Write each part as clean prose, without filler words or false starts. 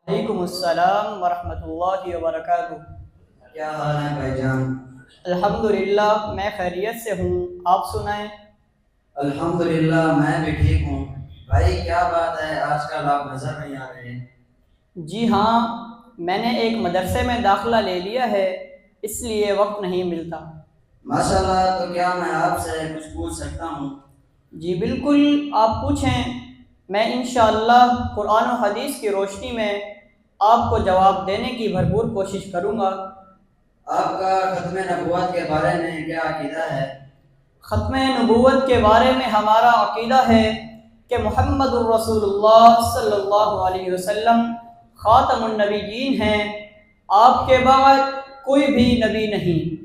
وعلیکم السلام ورحمۃ اللہ وبرکاتہ۔ کیا حال ہے بھائی جان؟ الحمدللہ میں خیریت سے ہوں، آپ سنائیں۔ الحمدللہ میں بھی ٹھیک ہوں۔ بھائی کیا بات ہے، آج کل آپ نظر نہیں آ رہے؟ جی ہاں، میں نے ایک مدرسے میں داخلہ لے لیا ہے، اس لیے وقت نہیں ملتا۔ ماشاءاللہ، تو کیا میں آپ سے کچھ پوچھ سکتا ہوں؟ جی بالکل، آپ پوچھیں، میں انشاءاللہ قرآن و حدیث کی روشنی میں آپ کو جواب دینے کی بھرپور کوشش کروں گا۔ آپ کا ختم نبوت کے بارے میں کیا عقیدہ ہے؟ ختم نبوت کے بارے میں ہمارا عقیدہ ہے کہ محمد الرسول اللہ صلی اللہ علیہ وسلم خاتم النبیین ہیں، آپ کے بعد کوئی بھی نبی نہیں،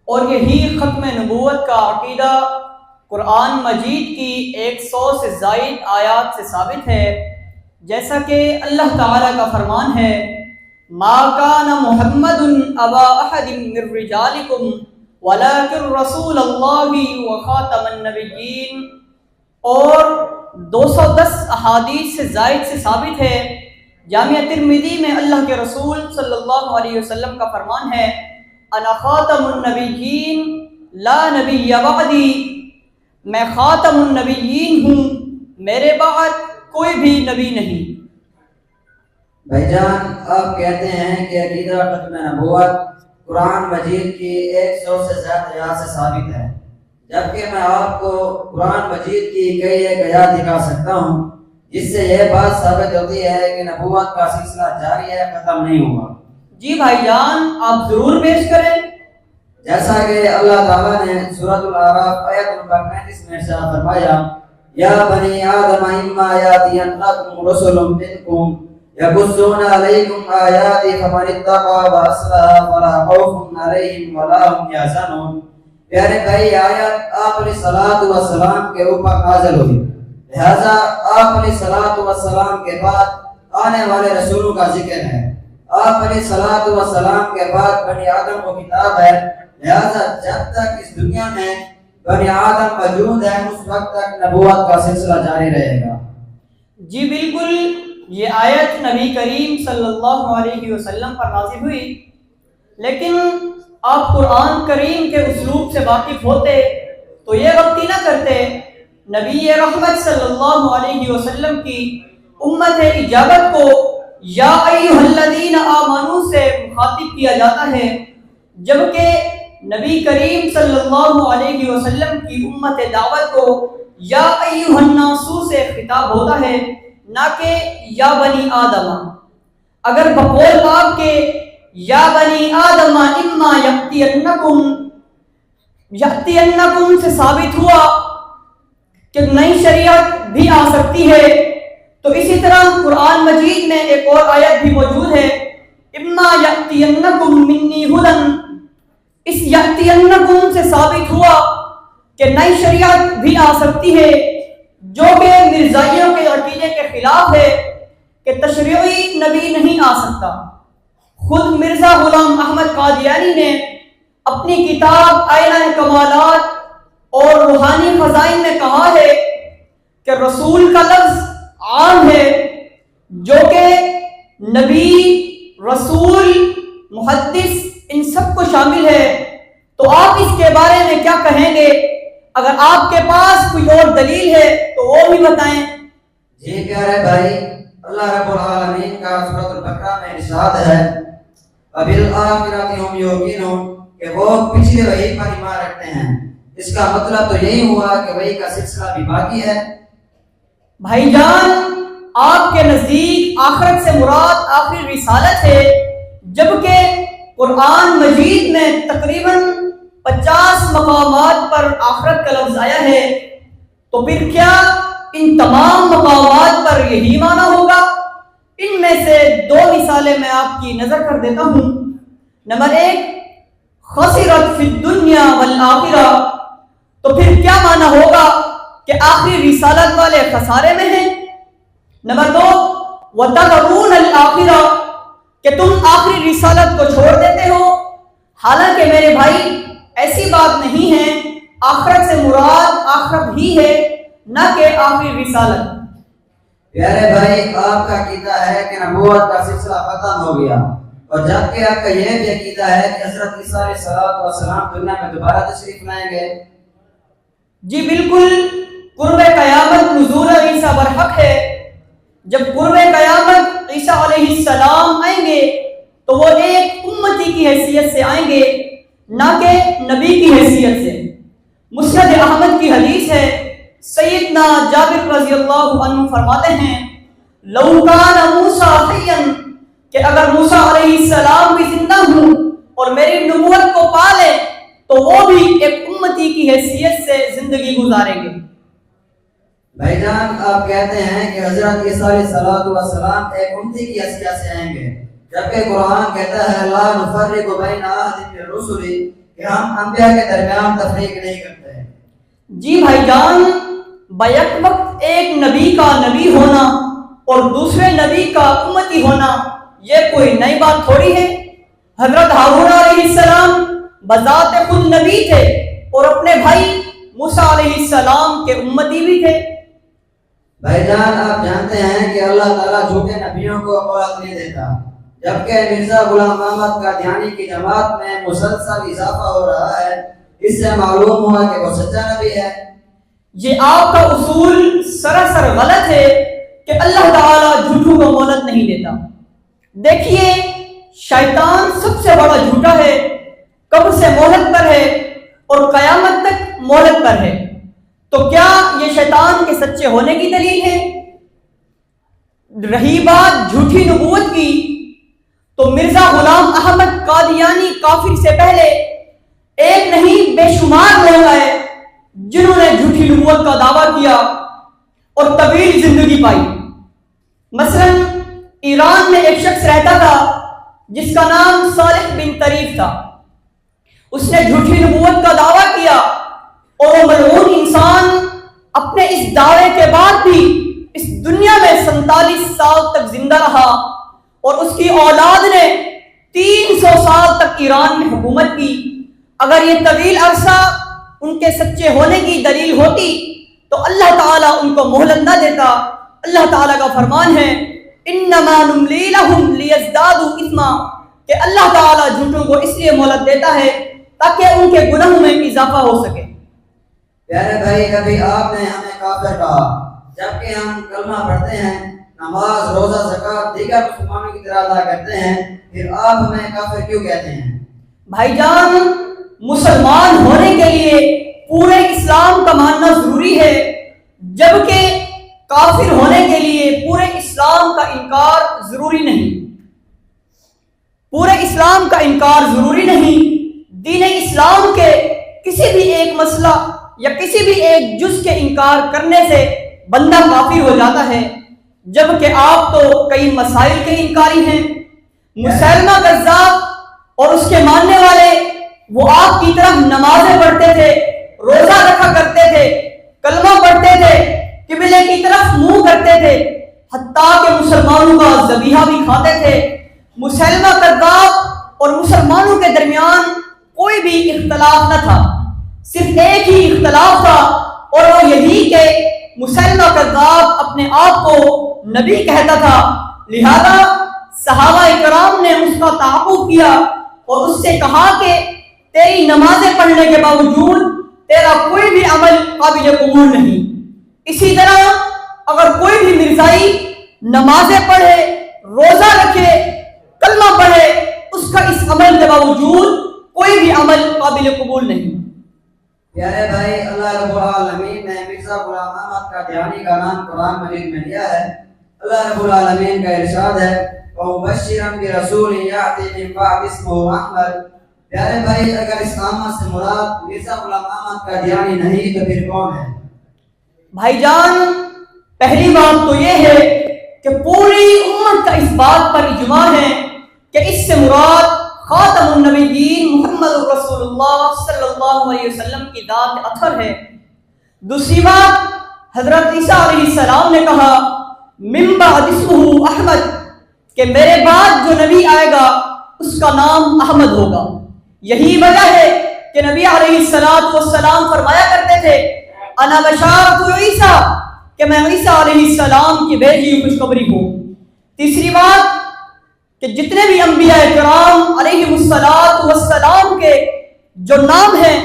اور یہی ختم نبوت کا عقیدہ قرآن مجید کی 100 سے زائد آیات سے ثابت ہے، جیسا کہ اللہ تعالیٰ کا فرمان ہے ما کان محمد ابا احد من رجالکم ولکن رسول اللہ وخاتم النبیین، اور 210 احادیث سے زائد سے ثابت ہے۔ جامعہ ترمذی میں اللہ کے رسول صلی اللہ علیہ وسلم کا فرمان ہے انا خاتم النبیین لا نبی بعدی، میں خاتم النبیین ہوں، میرے بعد کوئی بھی نبی نہیں۔ بھائی جان، آپ کہتے ہیں کہ عقیدہ ختم نبوت قرآن مجید کی 100 سے زیادہ آیات سے ثابت ہے، جبکہ میں آپ کو قرآن مجید کی کئی ایک آیات دکھا سکتا ہوں جس سے یہ بات ثابت ہوتی ہے کہ نبوت کا سلسلہ جاری ہے، ختم نہیں ہوا۔ جی بھائی جان، آپ ضرور پیش کریں۔ جیسا کہ اللہ تعالیٰ نے سورۃ الاعراف آیت نمبر 35 میں ارشاد فرمایا یا بنی آدم اما یاتینکم رسل منکم یقصون علیکم آیاتی فمن اتقی واصلح فلا خوف علیہم ولا هم یحزنون۔ پیارے بھائی، آیت آپ علیہ الصلوۃ والسلام کے اوپر نازل ہوئی، لہذا آپ علیہ الصلوۃ والسلام کے بعد آنے والے رسولوں کا ذکر ہے۔ آپ علیہ الصلوۃ والسلام کے بعد بنی آدم کو کتاب ہے، لہذا جب تک اس دنیا میں بنی آدم موجود ہے اس وقت تک نبوت کا سلسلہ جاری رہے گا۔ جی بالکل، یہ آیت نبی کریم صلی اللہ علیہ وسلم پر نازل ہوئی، لیکن آپ قرآن کریم کے اسلوب سے واقف ہوتے تو یہ غلطی نہ کرتے۔ نبی رحمت صلی اللہ علیہ وسلم کی امت اجابت کو یا ایھا الذین آمنوا سے مخاطب کیا جاتا ہے، جبکہ نبی کریم صلی اللہ علیہ وسلم کی امت دعوت کو یا ایھا الناس سے خطاب ہوتا ہے، نہ کہ یا بنی آدم۔ اگر بقول آپ کے یا بنی آدم اما یأتینکم سے ثابت ہوا کہ نئی شریعت بھی آ سکتی ہے، تو اسی طرح قرآن مجید میں ایک اور آیت بھی موجود ہے اما یأتینکم منی ھدی، اس یأتینکم سے ثابت ہوا کہ نئی شریعت بھی آ سکتی ہے، جو کہ مرزائیوں کے عقیدے کے خلاف ہے کہ تشریعی نبی نہیں آ سکتا۔ خود مرزا غلام احمد قادیانی نے اپنی کتاب آئینہ کمالات اور روحانی خزائن میں کہا ہے کہ رسول کا لفظ عام ہے، جو کہ نبی، رسول، محدث ان سب کو شامل ہے۔ تو آپ اس کے بارے میں کیا کہیں گے؟ اگر آپ کے پاس کوئی اور دلیل ہے تو وہ بھی بتائیں۔ جی پیارے بھائی، اللہ رب العالمین کا سورۃ البقرہ میں ارشاد ہے وَبِالْآخِرَةِ هُمْ يُوقِنُونَ، کہ وہ پچھلی وحی پر ایمان رکھتے ہیں۔ اس کا مطلب تو یہی ہوا کہ وحی کا سلسلہ بھی باقی ہے۔ بھائی جان، آپ کے نزدیک آخرت سے مراد آخری رسالت ہے، جبکہ قرآن مجید میں تقریباً 50 مقامات پر آخرت کا لفظ آیا ہے، تو پھر کیا ان تمام مقامات پر یہی معنی ہوگا؟ ان میں سے 2 مثالیں میں آپ کی نظر کر دیتا ہوں۔ نمبر 1، خسرت فی الدنیا والآخرہ، تو پھر کیا معنی ہوگا کہ آخری رسالت والے خسارے میں ہیں۔ نمبر 2، وَتَذَرُونَ الْآخِرَةَ، کہ تم آخری رسالت کو چھوڑ دیتے ہو۔ حالانکہ میرے بھائی ایسی بات نہیں ہے، آخرت سے مراد آخرت ہی ہے، نہ کہ آخری رسالت۔ پیارے بھائی، آپ کا عقیدہ ہے کہ نبوت کا سلسلہ ختم ہو گیا، اور جبکہ آپ کا یہ بھی عقیدہ ہے کہ حضرت عیسیٰ علیہ السلام دنیا میں دوبارہ تشریف لائیں گے۔ جی بالکل، قرب قیامت نزول عیسیٰ برحق ہے۔ جب قرب قیامت عیسیٰ علیہ السلام آئیں گے تو وہ ایک امتی کی حیثیت سے آئیں گے، نہ کہ نبی کی حیثیت سے۔ مسند احمد کی حدیث ہے، سیدنا جابر رضی اللہ عنہ فرماتے ہیں، لو کان موسیٰ حیا، کہ اگر موسیٰ علیہ السلام بھی زندہ ہوں اور میری نبوت کو پالے تو وہ بھی ایک امتی کی حیثیت سے زندگی گزاریں گے۔ بھائی جان، آپ کہتے ہیں کہ حضرت عیسیٰ علیہ السلام ایک امتی کی حیثیت سے آئیں گے، جبکہ قرآن کہتا ہے لا نفرق بین احد من الرسل، کہ ہم انبیاء کے درمیان تفریق نہیں کرتے۔ جی بھائی جان، بیک وقت ایک نبی کا نبی ہونا اور دوسرے نبی کا امتی ہونا یہ کوئی نئی بات تھوڑی ہے۔ حضرت ہارون علیہ السلام بذات خود نبی تھے اور اپنے بھائی موسیٰ علیہ السلام کے امتی بھی تھے۔ بھائی جان، آپ جانتے ہیں کہ اللہ تعالیٰ جھوٹے نبیوں کو مہلت نہیں دیتا، جبکہ مرزا غلام احمد قادیانی کی جماعت میں مسلسل اضافہ ہو رہا ہے۔ اس سے معلوم ہوا کہ وہ سچا نبی ہے۔ یہ آپ کا اصول سراسر غلط ہے کہ اللہ تعالیٰ جھوٹوں کو مہلت نہیں دیتا۔ دیکھیے، شیطان سب سے بڑا جھوٹا ہے، قبر سے مہلت پر ہے اور قیامت تک مہلت پر ہے، تو کیا یہ شیطان کے سچے ہونے کی دلیل ہے؟ رہی بات جھوٹی نبوت کی، تو مرزا غلام احمد قادیانی کافر سے پہلے ایک نہیں بے شمار لوگ آئے جنہوں نے جھوٹی نبوت کا دعویٰ کیا اور طویل زندگی پائی۔ مثلا ایران میں ایک شخص رہتا تھا جس کا نام صالح بن طریف تھا۔ اس نے جھوٹی نبوت کا دعویٰ کیا اور وہ ملعون انسان اپنے اس دعوے کے بعد بھی اس دنیا میں 47 سال تک زندہ رہا، اور اس کی اولاد نے 300 سال تک ایران میں حکومت کی۔ اگر یہ طویل عرصہ ان کے سچے ہونے کی دلیل ہوتی تو اللہ تعالیٰ ان کو مہلت نہ دیتا۔ اللہ تعالیٰ کا فرمان ہے انما نملی لہم لیزدادوا اثما، کہ اللہ تعالیٰ جھوٹوں کو اس لیے مہلت دیتا ہے تاکہ ان کے گناہوں میں اضافہ ہو سکے۔ پیارے بھائی، ابھی آپ نے ہمیں کافر کہا، جبکہ ہم کلمہ پڑھتے ہیں، نماز، روزہ، زکوٰۃ دیگر مسلمانوں کی طرح ادا کرتے ہیں، پھر آپ ہمیں کافر کیوں کہتے ہیں؟ بھائی جان، مسلمان ہونے کے لیے پورے اسلام کا ماننا ضروری ہے، جبکہ کافر ہونے کے لیے پورے اسلام کا انکار ضروری نہیں۔ پورے اسلام کا انکار ضروری نہیں۔ دین اسلام کے کسی بھی ایک مسئلہ یا کسی بھی ایک جز کے انکار کرنے سے بندہ کافر ہو جاتا ہے، جبکہ آپ تو کئی مسائل کے انکاری ہیں۔ مسلمہ کذاب اور اس کے ماننے والے وہ آپ کی طرف نمازیں پڑھتے تھے، روزہ رکھا کرتے تھے، کلمہ پڑھتے تھے، قبلے کی طرف منہ کرتے تھے، حتیٰ کہ مسلمانوں کا ذبیحہ بھی کھاتے تھے۔ مسلمہ کذاب اور مسلمانوں کے درمیان کوئی بھی اختلاف نہ تھا، صرف ایک ہی اختلاف تھا، اور وہ یہی کہ مسلمہ کذاب اپنے آپ کو نبی کہتا تھا، لہذا صحابہ کرام نے اس کا تعاقب کیا اور اس سے کہا کہ تیری نمازیں پڑھنے کے باوجود تیرا کوئی بھی عمل قابل قبول نہیں۔ اسی طرح اگر کوئی بھی مرزائی نمازیں پڑھے، روزہ رکھے، کلمہ پڑھے، اس کا اس عمل کے باوجود کوئی بھی عمل قابل قبول نہیں۔ پیارے بھائی، اللہ رب العالمین نے مرزا غلام احمد قادیانی کا نام قرآن مجید میں لیا ہے۔ اللہ رب العالمین کا ارشاد ہے وَمُبَشِّرًا بِرَسُولٍ يَأْتِي مِن بَعْدِهِ اسْمُهُ أَحْمَدُ۔ پیارے بھائی، اگر اس احمد سے مراد مرزا غلام احمد قادیانی نہیں تو پھر کون ہے؟ بھائی جان، پہلی بات تو یہ ہے کہ پوری امت کا اس بات پر اجماع ہے کہ اس سے مراد خاتم النبیین محمد رسول اللہ صلی اللہ علیہ وسلم کی ذات اطہر ہے۔ دوسری بات، حضرت عیسیٰ علیہ السلام نے کہا من بعد اسمہ احمد، کہ میرے بعد جو نبی آئے گا اس کا نام احمد ہوگا۔ یہی وجہ ہے کہ نبی علیہ السلام فرمایا کرتے تھے انا بشارۃ عیسیٰ، کہ میں عیسیٰ علیہ السلام کی بھیجی ہوئی خوشخبری ہوں۔ تیسری بات کہ جتنے بھی انبیاء کرام علیہم السلام کے جو نام ہیں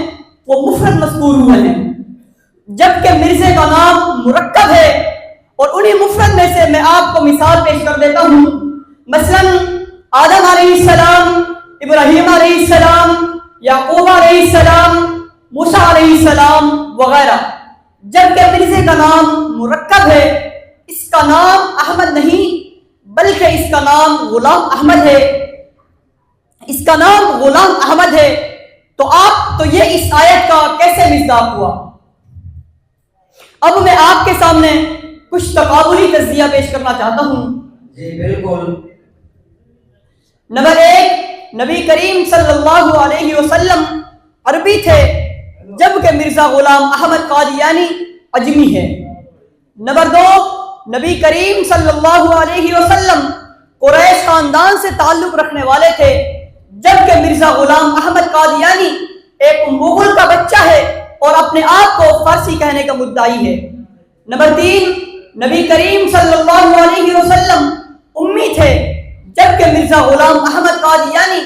وہ مفرد مذکور ہوئے ہیں، جبکہ مرزے کا نام مرکب ہے، اور انہی مفرد میں سے میں آپ کو مثال پیش کر دیتا ہوں۔ مثلا آدم علیہ السلام، ابراہیم علیہ السلام، یعقوب علیہ السلام، موسیٰ علیہ السلام وغیرہ، جبکہ مرزے کا نام مرکب ہے، اس کا نام احمد نہیں بلکہ اس کا نام غلام احمد ہے، اس کا نام غلام احمد ہے۔ تو یہ اس آیت کا کیسے مصداق ہوا؟ اب میں آپ کے سامنے کچھ تقابلی تجزیہ پیش کرنا چاہتا ہوں۔ جی بالکل۔ نمبر 1، نبی کریم صلی اللہ علیہ وسلم عربی تھے، جبکہ مرزا غلام احمد قادیانی اجمی ہے۔ نمبر 2، نبی کریم صلی اللہ علیہ وسلم قریش خاندان سے تعلق رکھنے والے تھے، جبکہ مرزا غلام احمد قادیانی ایک مغل کا بچہ ہے اور اپنے آپ کو فارسی کہنے کا مدعی ہے۔ نمبر 3، نبی کریم صلی اللہ علیہ وسلم امی تھے، جبکہ مرزا غلام احمد قادیانی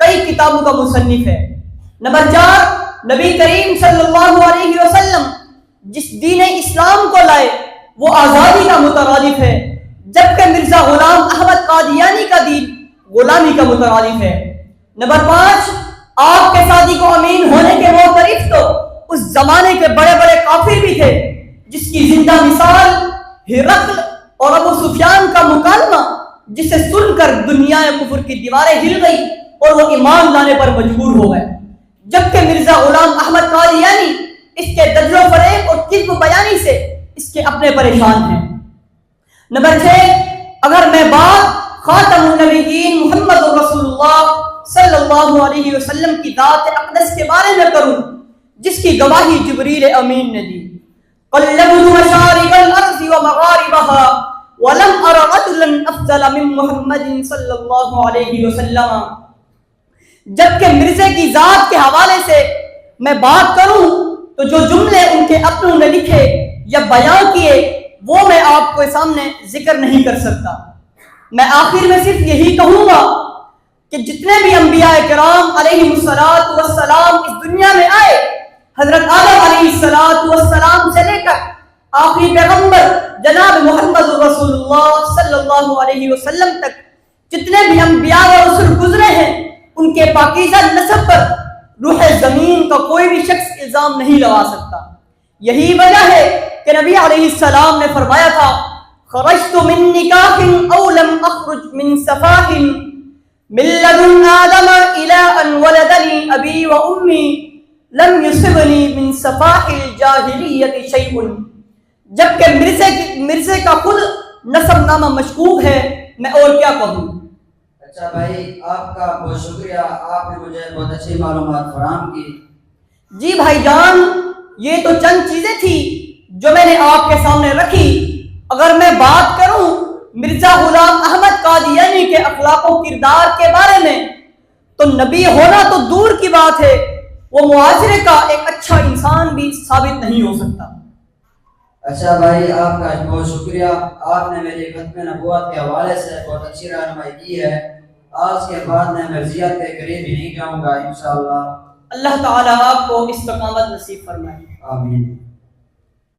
کئی کتابوں کا مصنف ہے۔ نمبر 4، نبی کریم صلی اللہ علیہ وسلم جس دین اسلام کو لائے وہ آزادی کا مترادف ہے، جبکہ مرزا غلام احمد قادیانی کا دین غلامی کا مترادف ہے۔ نمبر 5، آپ کے صادق و امین ہونے کے معترف تو اس زمانے کے بڑے بڑے کافر بھی تھے، جس کی زندہ مثال ہرقل اور ابو سفیان کا مکالمہ، جسے سن کر دنیا کفر کی دیواریں ہل گئی اور وہ ایمان لانے پر مجبور ہو گئے، جبکہ مرزا غلام احمد قادیانی اس کے دجل و فریب اور کذب بیانی سے اس کے اپنے پریشان ہیں۔ نمبر 6، اگر میں بات خاتم النبیین محمد رسول اللہ صلی اللہ علیہ وسلم کی ذات اقدس کے بارے میں کروں، جس کی گواہی جبریل امین نے دی، قلبت مشارق الارض ومغاربها ولم ار رجلا افضل من محمد صلی اللہ علیہ وسلم۔ جبکہ مرزے کی ذات کے حوالے سے میں بات کروں تو جو جملے ان کے اپنوں نے لکھے یا بیان کیے وہ میں آپ کے سامنے ذکر نہیں کر سکتا۔ میں آخر میں صرف یہی کہوں گا کہ جتنے بھی انبیاء کرام علیہ السلام اس دنیا میں آئے، حضرت آدم علیہ السلام سے لے کر آخری پیغمبر جناب محمد رسول اللہ صلی اللہ علیہ وسلم تک جتنے بھی انبیاء اور رسول گزرے ہیں، ان کے پاکیزہ نسب پر روح زمین کا کوئی بھی شخص الزام نہیں لگا سکتا۔ یہی وجہ ہے کہ نبی علیہ السلام نے فرمایا تھا، خرجت من نکاح او لم اخرج من سفاح من لدن آدم الى ان ولدنی ابی و امی لم یصبنی من سفاح الجاہلیت شیء۔ جبکہ مرزے کا خود نسب نامہ مشکوک ہے، میں اور کیا کہوں۔ اچھا بھائی، آپ کا بہت شکریہ، آپ نے مجھے بہت اچھی معلومات فراہم کی۔ جی بھائی جان، یہ تو چند چیزیں تھی جو میں نے آپ کے سامنے رکھی۔ اگر میں بات کروں مرزا غلام احمد قادیانی کے اخلاق و کردار کے بارے میں تو نبی ہونا تو دور کی بات ہے، وہ معاشرے کا ایک اچھا انسان بھی ثابت نہیں ہو سکتا۔ اچھا بھائی، آپ کا بہت شکریہ، آپ نے میری ختم نبوت کے حوالے سے بہت اچھی رہنمائی کی ہے۔ آج کے بعد میں مرضیت کے قریب ہی نہیں جاؤں گا انشاءاللہ۔ اللہ تعالیٰ آپ کو استقامت نصیب فرمائے۔ آمین۔